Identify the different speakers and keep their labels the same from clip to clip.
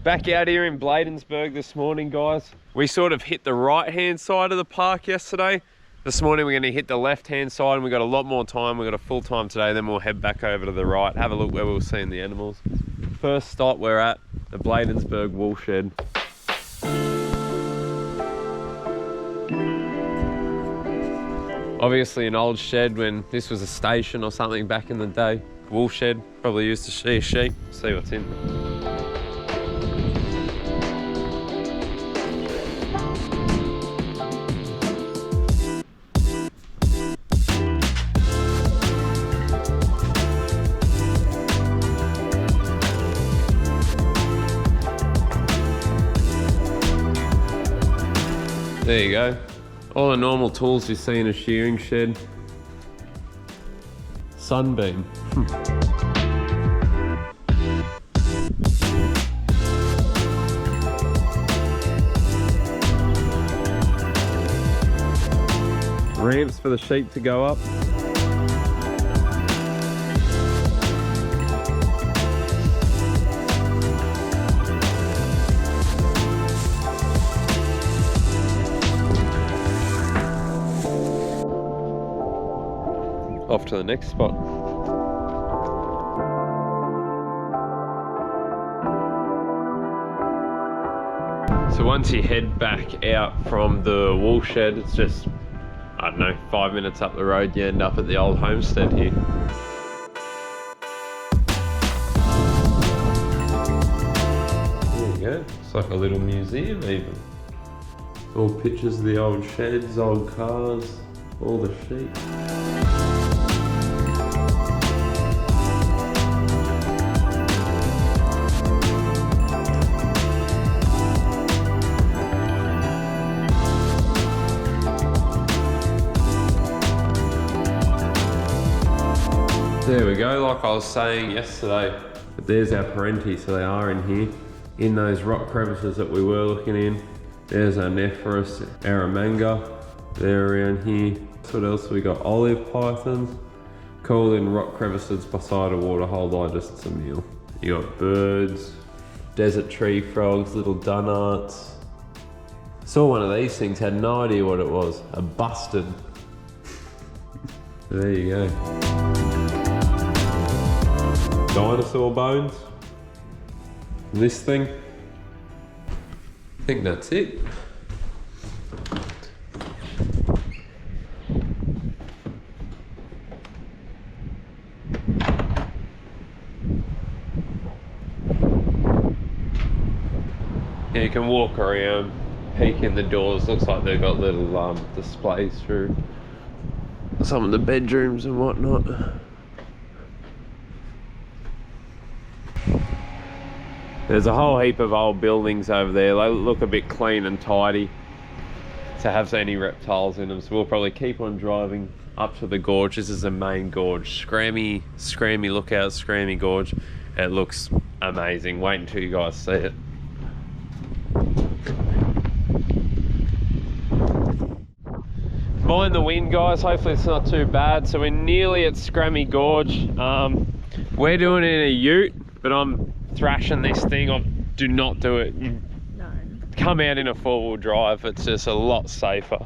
Speaker 1: Back out here in Bladensburg this morning, guys. We sort of hit the right-hand side of the park yesterday. This morning we're gonna hit the left-hand side and we've got a lot more time. We've got a full time today, then we'll head back over to the right, have a look where we'll see the animals. First stop, we're at the Bladensburg wool shed. Obviously an old shed when this was a station or something back in the day. Wool shed, probably used to shear sheep. See what's in. There you go. All the normal tools you see in a shearing shed. Sunbeam. Ramps for the sheep to go up. Off to the next spot. So once you head back out from the wool shed, it's just, I don't know, 5 minutes up the road, you end up at the old homestead here. There you go, it's like a little museum even. All pictures of the old sheds, old cars, all the sheep. There we go, like I was saying yesterday, but there's our parenti, so they are in here, in those rock crevices that we were looking in. There's our Nephrus, Aramanga, they're around here. What else have we got? Olive pythons, cool in rock crevices beside a waterhole digest a meal. You got birds, desert tree frogs, little dunarts. Saw one of these things, had no idea what it was, a bustard. There you go. Dinosaur bones. And this thing, I think that's it. Yeah, you can walk around, peek in the doors. Looks like they've got little displays through some of the bedrooms and whatnot. There's a whole heap of old buildings over there. They look a bit clean and tidy to have any reptiles in them. So we'll probably keep on driving up to the gorge. This is the main gorge. Scrammy lookout, Scrammy Gorge. It looks amazing. Wait until you guys see it. Mind the wind, guys. Hopefully it's not too bad. So we're nearly at Scrammy Gorge. We're doing it in a ute, but I'm thrashing this thing. Do not do it. You come out in a four-wheel drive. It's just a lot safer.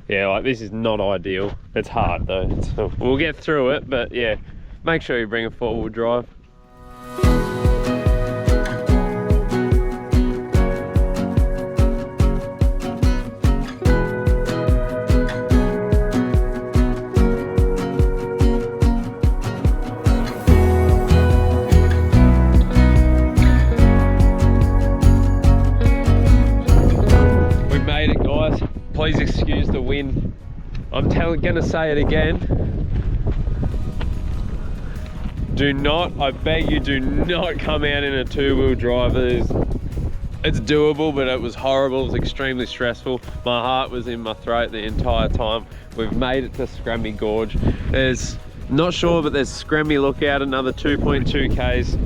Speaker 1: Yeah, like this is not ideal. It's hard though. We'll get through it, but yeah, make sure you bring a four-wheel drive. Please excuse the wind. I'm gonna say it again. Do not, I beg you, do not come out in a two-wheel drive. It's doable, but it was horrible. It was extremely stressful. My heart was in my throat the entire time. We've made it to Scrammy Gorge. There's, not sure, but there's Scrammy Lookout, another 2.2 Ks.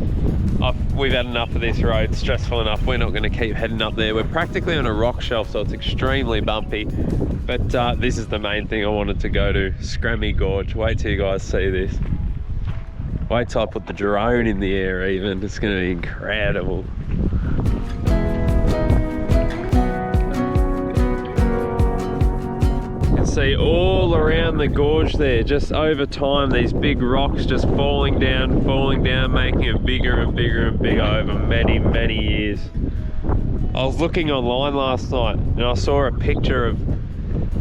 Speaker 1: We've had enough of this road, stressful enough. We're not going to keep heading up there. We're practically on a rock shelf, so it's extremely bumpy. But this is the main thing I wanted to go to, Scrammy Gorge. Wait till you guys see this. Wait till I put the drone in the air even. It's going to be incredible. see all around the gorge there, just over time, these big rocks just falling down, making it bigger and bigger and bigger over many, many years. I was looking online last night and I saw a picture of,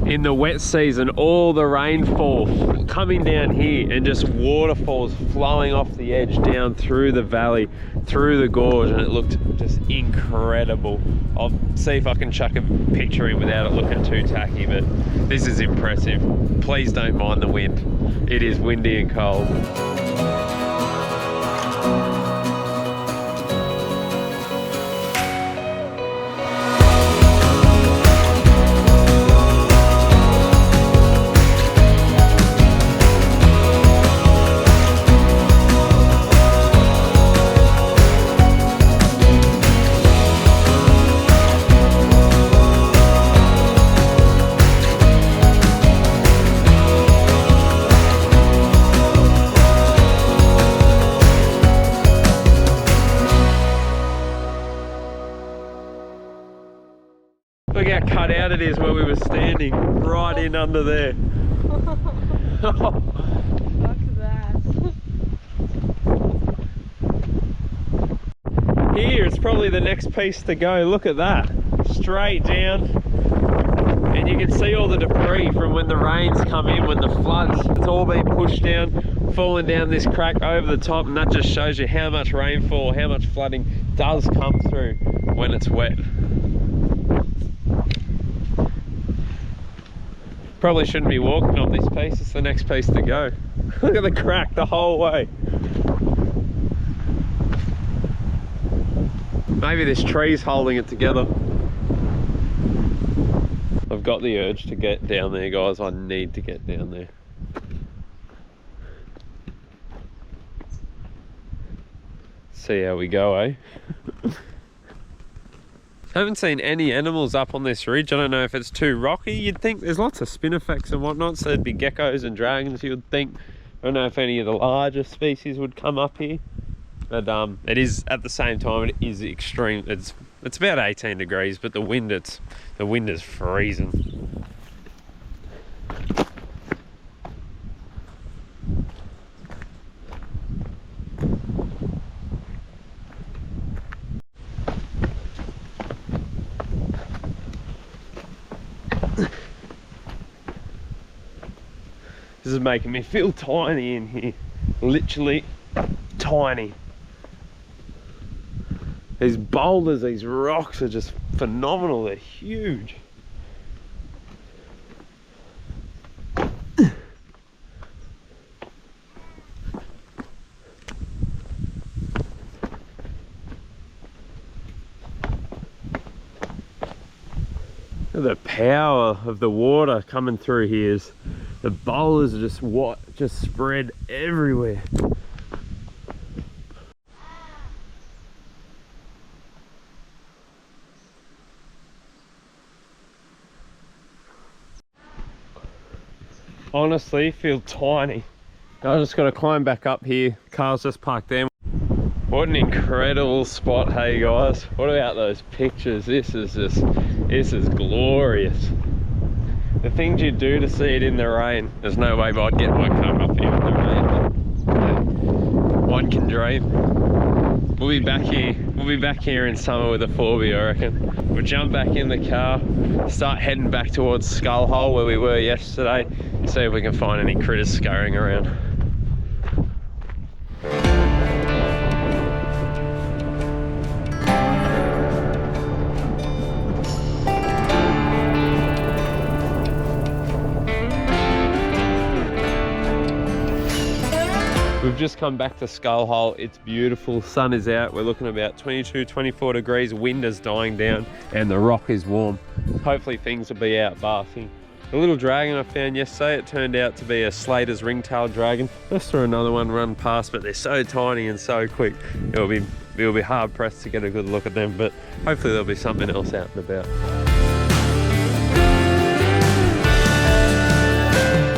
Speaker 1: in the wet season, all the rainfall coming down here and just waterfalls flowing off the edge down through the valley, through the gorge, and it looked just incredible. I'll see if I can chuck a picture in without it looking too tacky, but this is impressive. Please don't mind the wind. It is windy and cold. Look how cut out it is where we were standing, right in under there.
Speaker 2: Look at that.
Speaker 1: Here, it's probably the next piece to go. Look at that, straight down. And you can see all the debris from when the rains come in, when the floods. It's all been pushed down, falling down this crack over the top, and that just shows you how much rainfall, how much flooding does come through when it's wet. Probably shouldn't be walking on this piece, it's the next piece to go. Look at the crack the whole way. Maybe this tree's holding it together. I've got the urge to get down there, guys. I need to get down there. See how we go, eh? Haven't seen any animals up on this ridge. I don't know if it's too rocky. You'd think there's lots of spinifex and whatnot, so there'd be geckos and dragons, you would think. I don't know if any of the larger species would come up here. But it is, at the same time, it is extreme. It's about 18 degrees, but the wind is freezing. This is making me feel tiny in here, literally tiny. These boulders, these rocks are just phenomenal, they're huge. The power of the water coming through here is, the boulders are just spread everywhere. Honestly, feel tiny. I just got to climb back up here. Car's just parked there. What an incredible spot, hey guys. What about those pictures? This is glorious. The things you do to see it in the rain. There's no way I'd get my car up here in the rain, but one can dream. We'll be back here in summer with a 4B, I reckon. We'll jump back in the car, start heading back towards Skull Hole where we were yesterday, see if we can find any critters scurrying around. We've just come back to Skull Hole. It's beautiful, sun is out. We're looking about 22, 24 degrees, wind is dying down and the rock is warm. Hopefully things will be out basking. The little dragon I found yesterday, it turned out to be a Slater's ringtail dragon. I saw another one run past, but they're so tiny and so quick. We'll be hard pressed to get a good look at them, but hopefully there'll be something else out and about.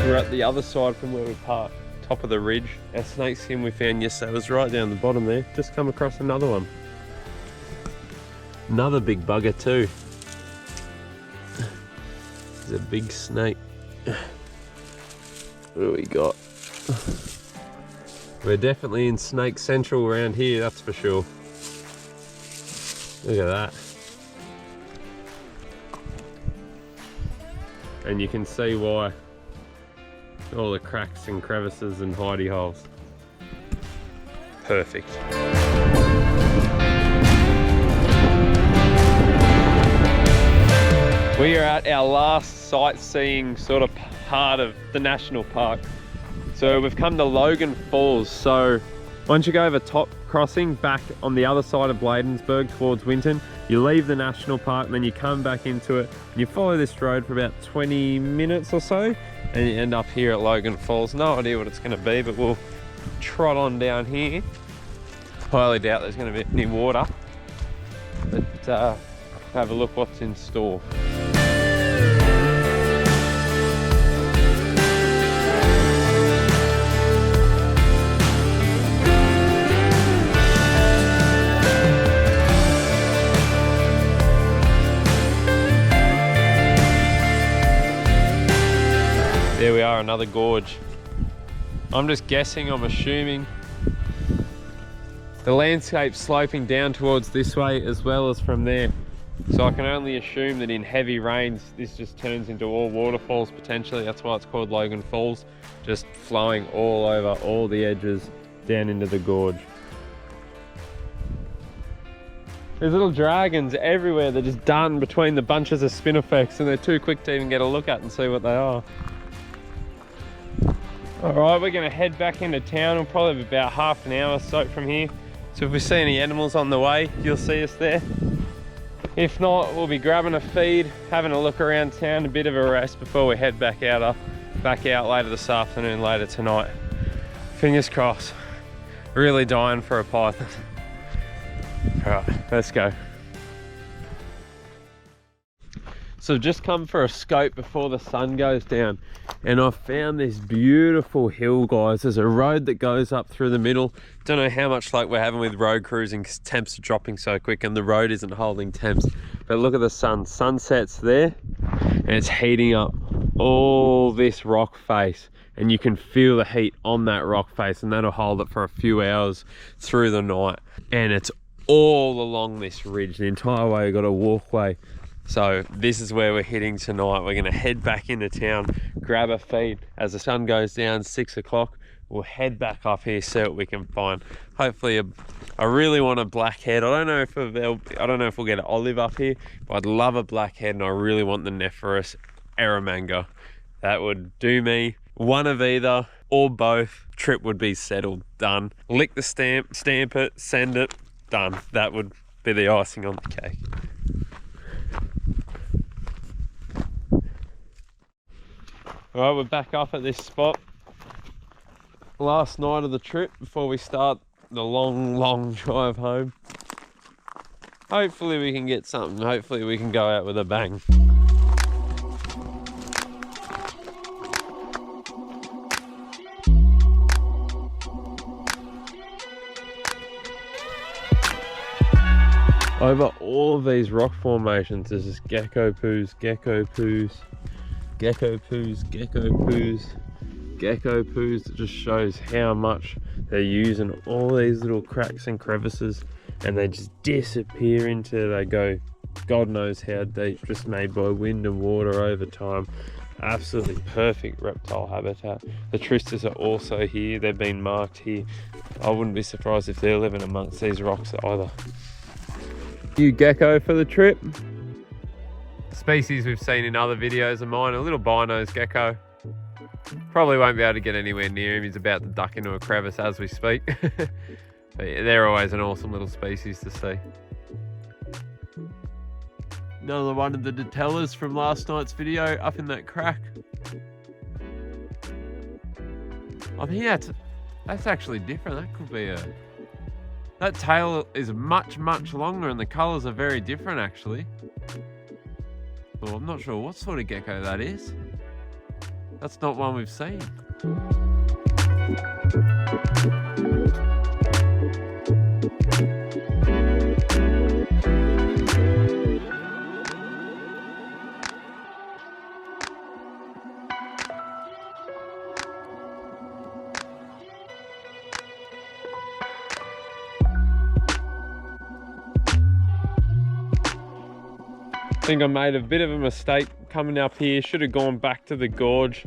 Speaker 1: We're at the other side from where we parked. Top of the ridge. Our snake skin we found yesterday was right down the bottom there. Just come across another one. Another big bugger too. There's a big snake. What do we got? We're definitely in Snake Central around here, that's for sure. Look at that. And you can see why. All the cracks and crevices and hidey holes. Perfect. We are at our last sightseeing sort of part of the national park. So we've come to Logan Falls. So once you go over top crossing back on the other side of Bladensburg towards Winton, you leave the national park and then you come back into it and you follow this road for about 20 minutes or so and you end up here at Logan Falls. No idea what it's going to be, but we'll trot on down here. Highly doubt there's going to be any water, but have a look what's in store. There we are, another gorge. I'm just guessing, I'm assuming the landscape's sloping down towards this way as well as from there. So I can only assume that in heavy rains, this just turns into all waterfalls potentially. That's why it's called Logan Falls, just flowing all over all the edges down into the gorge. There's little dragons everywhere. They're just darting between the bunches of spinifex and they're too quick to even get a look at and see what they are. All right, we're gonna head back into town. We'll probably be about half an hour or so from here. So if we see any animals on the way, you'll see us there. If not, we'll be grabbing a feed, having a look around town, a bit of a rest before we head back out later this afternoon, later tonight. Fingers crossed. Really dying for a python. All right, let's go. So I've just come for a scope before the sun goes down and I've found this beautiful hill, guys. There's a road that goes up through the middle. Don't know how much luck we're having with road cruising because temps are dropping so quick and the road isn't holding temps. But look at the sun. Sunset's there and it's heating up all this rock face and you can feel the heat on that rock face and that'll hold it for a few hours through the night. And it's all along this ridge. The entire way we've got a walkway. So this is where we're heading tonight. We're gonna head back into town, grab a feed. As the sun goes down, 6 o'clock, we'll head back up here, see what we can find. Hopefully, I really want a blackhead. I don't know if we'll get an olive up here, but I'd love a blackhead and I really want the Nephrurus Eromanga. That would do me. One of either or both, trip would be settled, done. Lick the stamp it, send it, done. That would be the icing on the cake. All right, we're back up at this spot. Last night of the trip before we start the long drive home. Hopefully we can get something. Hopefully we can go out with a bang. Over all of these rock formations, there's just gecko poos, gecko poos, gecko poos, gecko poos, gecko poos. It just shows how much they're using all these little cracks and crevices and they just disappear into, they go God knows how deep, just made by wind and water over time. Absolutely perfect reptile habitat. The Tristas are also here, they've been marked here. I wouldn't be surprised if they're living amongst these rocks either. New gecko for the trip. Species we've seen in other videos of mine, a little bino-nose gecko. Probably won't be able to get anywhere near him. He's about to duck into a crevice as we speak. But yeah, they're always an awesome little species to see. Another one of the Datellas from last night's video up in that crack. I think that's actually different. That could be that tail is much longer and the colours are very different actually. Well, I'm not sure what sort of gecko that is. That's not one we've seen. think I made a bit of a mistake coming up here. Should have gone back to the gorge.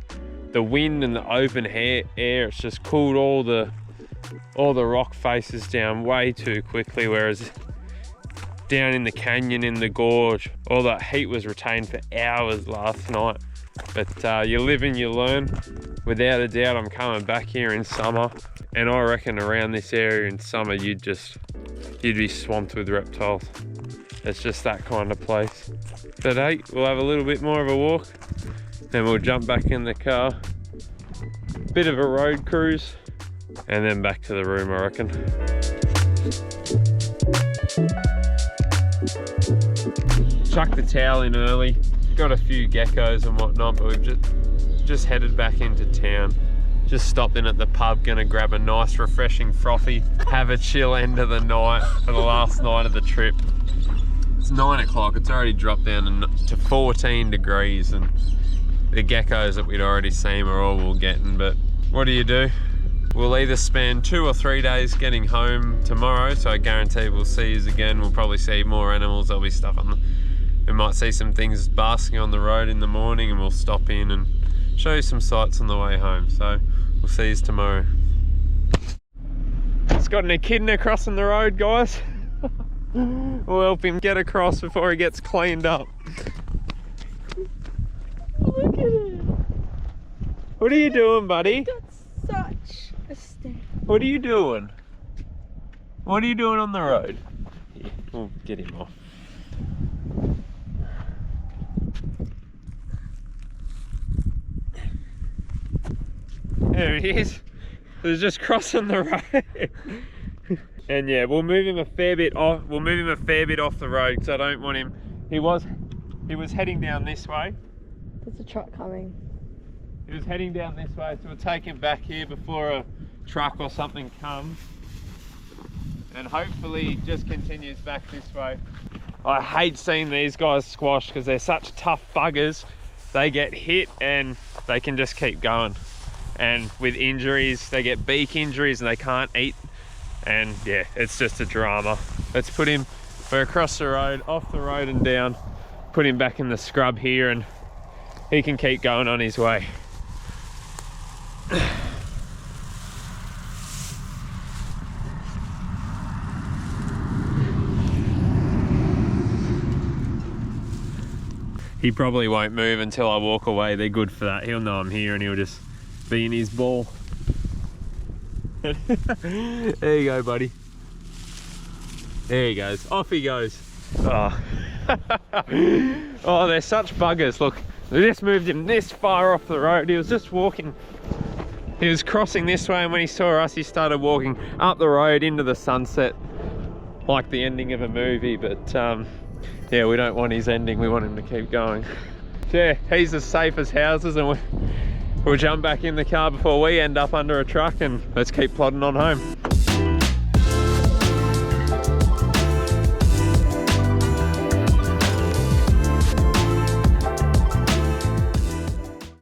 Speaker 1: The wind and the open air, it's just cooled all the rock faces down way too quickly, whereas down in the canyon in the gorge, all that heat was retained for hours last night. But you live and you learn. Without a doubt, I'm coming back here in summer, and I reckon around this area in summer you'd be swamped with reptiles. It's just that kind of place. But hey, we'll have a little bit more of a walk, then we'll jump back in the car, bit of a road cruise, and then back to the room, I reckon. Chucked the towel in early, got a few geckos and whatnot, but we've just headed back into town. Just stopped in at the pub, gonna grab a nice refreshing frothy, have a chill end of the night for the last night of the trip. It's 9 o'clock, it's already dropped down to 14 degrees, and the geckos that we'd already seen are all we're getting. But what do? We'll either spend 2 or 3 days getting home tomorrow, so I guarantee we'll see you again. We'll probably see more animals. There'll be stuff on we might see some things basking on the road in the morning, and we'll stop in and show you some sights on the way home. So we'll see you tomorrow. It's got an echidna crossing the road, guys. We'll help him get across before he gets cleaned up.
Speaker 2: Look at it.
Speaker 1: What are you doing, buddy?
Speaker 2: That's such a stink.
Speaker 1: What are you doing? What are you doing on the road? Here, we'll get him off. There he is. He was just crossing the road. And yeah, we'll move him a fair bit off. We'll move him a fair bit off the road because I don't want him. He was heading down this way.
Speaker 2: There's a truck coming.
Speaker 1: He was heading down this way, so we'll take him back here before a truck or something comes. And hopefully he just continues back this way. I hate seeing these guys squash because they're such tough buggers. They get hit and they can just keep going. And with injuries, they get beak injuries and they can't eat. And yeah, it's just a drama. Let's put him, we're across the road, off the road and down. Put him back in the scrub here and he can keep going on his way. He probably won't move until I walk away. They're good for that. He'll know I'm here and he'll just be in his ball. There you go, buddy. There he goes. Off he goes. Oh, oh, they're such buggers. Look, they just moved him this far off the road. He was just walking. He was crossing this way, and when he saw us, he started walking up the road into the sunset, like the ending of a movie. But yeah, we don't want his ending. We want him to keep going. So yeah, he's as safe as houses, and we'll jump back in the car before we end up under a truck, and let's keep plodding on home.